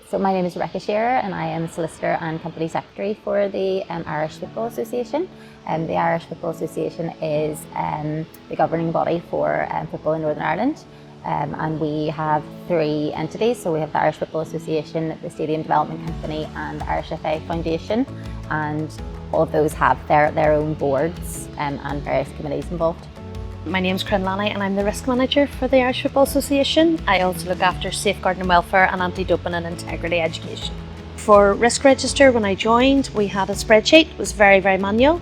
So my name is Rebekah Shearer and I am Solicitor and Company Secretary for the Irish Football Association. The Irish Football Association is the governing body for football in Northern Ireland. And we have three entities, so we have the Irish Football Association, the Stadium Development Company and the Irish FA Foundation, and all of those have their own boards and various committees involved. My name is Corinne Lannie and I'm the Risk Manager for the Irish Football Association. I also look after safeguarding and welfare and anti-doping and integrity education. For Risk Register, when I joined, we had a spreadsheet. It was very, very manual,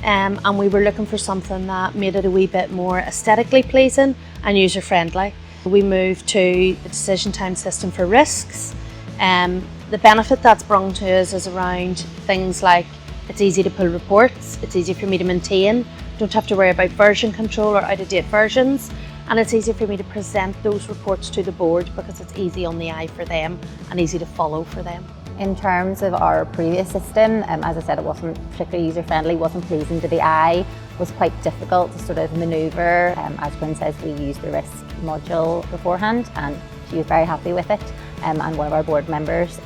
and we were looking for something that made it a wee bit more aesthetically pleasing and user-friendly. We moved to the decision time system for risks. The benefit that's brought to us is around things like it's easy to pull reports, it's easy for me to maintain, don't have to worry about version control or out-of-date versions, and it's easy for me to present those reports to the board because it's easy on the eye for them and easy to follow for them. In terms of our previous system, as I said, it wasn't particularly user-friendly, wasn't pleasing to the eye, was quite difficult to sort of manoeuvre. As Corinne says, we used the risk module beforehand and she was very happy with it. And one of our board members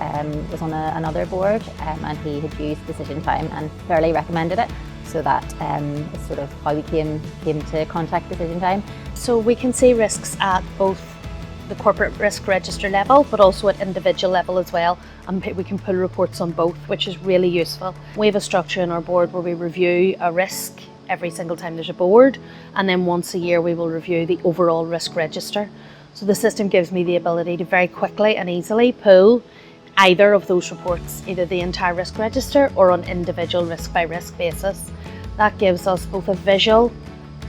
was on another board and he had used Decision Time and thoroughly recommended it. So that is sort of how we came to contact Decision Time. So we can see risks at both the corporate risk register level, but also at individual level as well. And we can pull reports on both, which is really useful. We have a structure in our board where we review a risk every single time there's a board. And then once a year, we will review the overall risk register. So the system gives me the ability to very quickly and easily pull either of those reports, either the entire risk register or on individual risk by risk basis. That gives us both a visual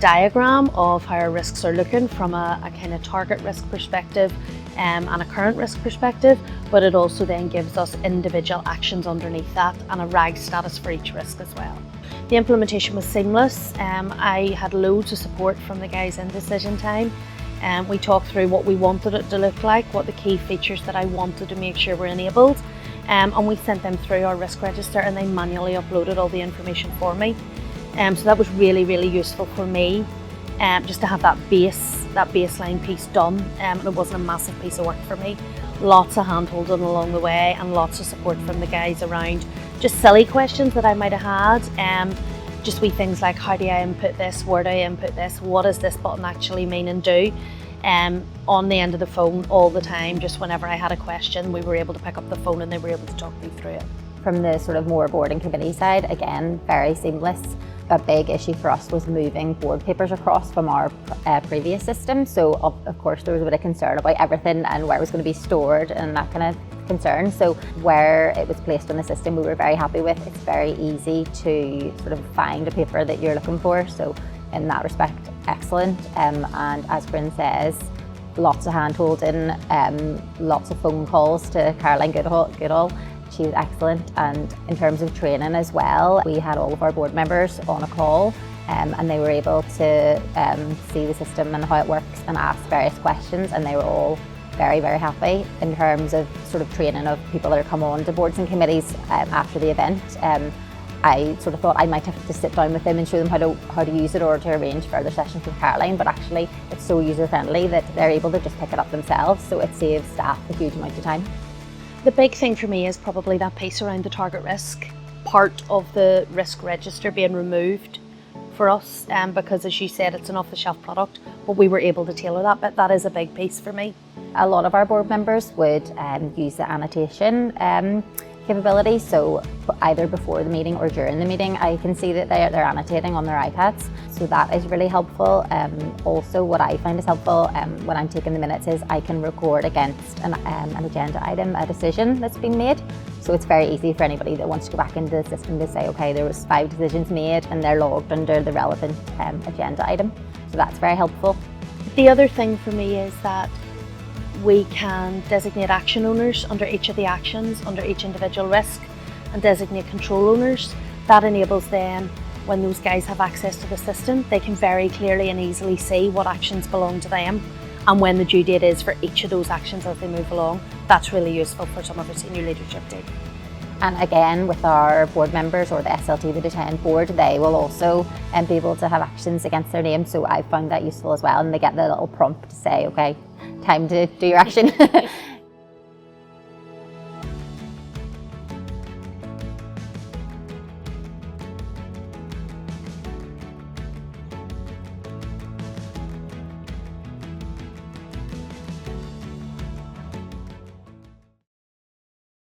diagram of how our risks are looking from a kind of target risk perspective and a current risk perspective, but it also then gives us individual actions underneath that and a RAG status for each risk as well. The implementation was seamless. I had loads of support from the guys in Decision Time. We talked through what we wanted it to look like, what the key features that I wanted to make sure were enabled, and we sent them through our risk register and they manually uploaded all the information for me. So that was really, really useful for me, just to have that baseline piece done. It wasn't a massive piece of work for me. Lots of hand-holding along the way and lots of support from the guys around just silly questions that I might have had. Just wee things like, how do I input this, where do I input this, what does this button actually mean and do? On the end of the phone all the time, just whenever I had a question, we were able to pick up the phone and they were able to talk me through it. From the sort of more board and committee side, again, very seamless. A big issue for us was moving board papers across from our previous system. So of course there was a bit of concern about everything and where it was going to be stored and that kind of concern. So where it was placed on the system we were very happy with. It's very easy to sort of find a paper that you're looking for. So in that respect, excellent. And as Corinne says, lots of hand-holding, lots of phone calls to Caroline Goodall. She was excellent, and in terms of training as well, we had all of our board members on a call and they were able to see the system and how it works and ask various questions, and they were all very, very happy. In terms of sort of training of people that are come on to boards and committees after the event, I sort of thought I might have to sit down with them and show them how to use it or to arrange further sessions with Caroline, but actually it's so user-friendly that they're able to just pick it up themselves, so it saves staff a huge amount of time. The big thing for me is probably that piece around the target risk, part of the risk register being removed for us, because as you said, it's an off-the-shelf product, but we were able to tailor that bit. That is a big piece for me. A lot of our board members would use the annotation capability, so either before the meeting or during the meeting, I can see that they're annotating on their iPads, so that is really helpful. Also, what I find is helpful when I'm taking the minutes is I can record against an agenda item, a decision that's been made. So it's very easy for anybody that wants to go back into the system to say, okay, there was 5 decisions made and they're logged under the relevant agenda item. So that's very helpful. The other thing for me is that we can designate action owners under each of the actions, under each individual risk, and designate control owners. That enables then, when those guys have access to the system, they can very clearly and easily see what actions belong to them and when the due date is for each of those actions as they move along. That's really useful for some of our senior leadership team. And again, with our board members or the SLT, the Detain board, they will also be able to have actions against their name. So I found that useful as well. And they get the little prompt to say, okay, time to do your action.